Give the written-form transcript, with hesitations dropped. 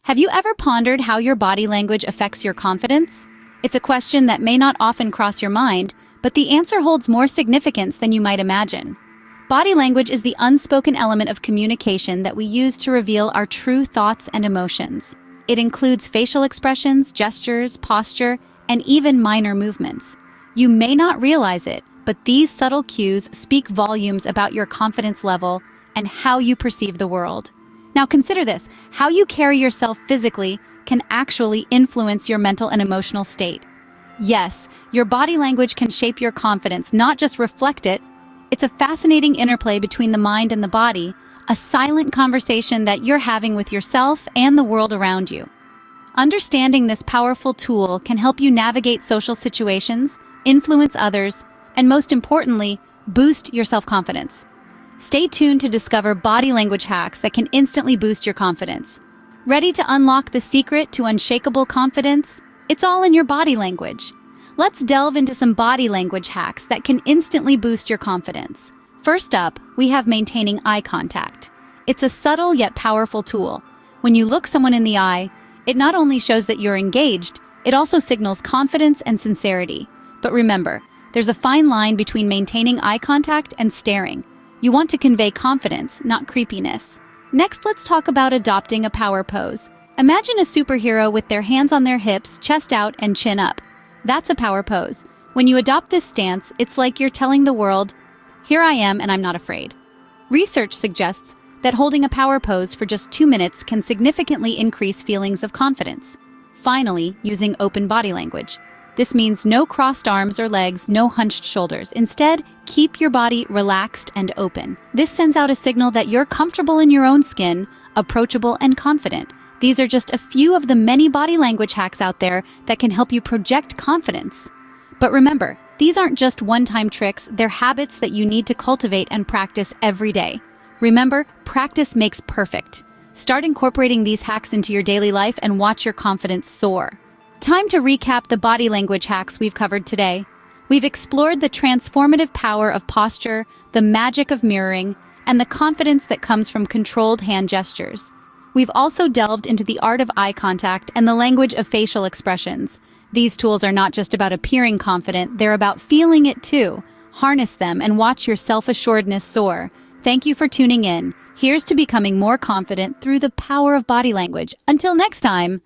Have you ever pondered how your body language affects your confidence? It's a question that may not often cross your mind, but the answer holds more significance than you might imagine. Body language is the unspoken element of communication that we use to reveal our true thoughts and emotions. It includes facial expressions, gestures, posture, and even minor movements. You may not realize it, but these subtle cues speak volumes about your confidence level and how you perceive the world. Now consider this: how you carry yourself physically can actually influence your mental and emotional state. Yes, your body language can shape your confidence, not just reflect it. It's a fascinating interplay between the mind and the body, a silent conversation that you're having with yourself and the world around you. Understanding this powerful tool can help you navigate social situations, influence others, and most importantly, boost your self-confidence. Stay tuned to discover body language hacks that can instantly boost your confidence. Ready to unlock the secret to unshakable confidence? It's all in your body language. Let's delve into some body language hacks that can instantly boost your confidence. First up, we have maintaining eye contact. It's a subtle yet powerful tool. When you look someone in the eye, it not only shows that you're engaged, it also signals confidence and sincerity. But remember, there's a fine line between maintaining eye contact and staring. You want to convey confidence, not creepiness. Next, let's talk about adopting a power pose. Imagine a superhero with their hands on their hips, chest out, and chin up. That's a power pose. When you adopt this stance, it's like you're telling the world, "Here I am and I'm not afraid." Research suggests that holding a power pose for just 2 minutes can significantly increase feelings of confidence. Finally, using open body language. This means no crossed arms or legs, no hunched shoulders. Instead, keep your body relaxed and open. This sends out a signal that you're comfortable in your own skin, approachable and confident. These are just a few of the many body language hacks out there that can help you project confidence. But remember, these aren't just one-time tricks, they're habits that you need to cultivate and practice every day. Remember, practice makes perfect. Start incorporating these hacks into your daily life and watch your confidence soar. Time to recap the body language hacks we've covered today. We've explored the transformative power of posture, the magic of mirroring, and the confidence that comes from controlled hand gestures. We've also delved into the art of eye contact and the language of facial expressions. These tools are not just about appearing confident, they're about feeling it too. Harness them and watch your self-assuredness soar. Thank you for tuning in. Here's to becoming more confident through the power of body language. Until next time.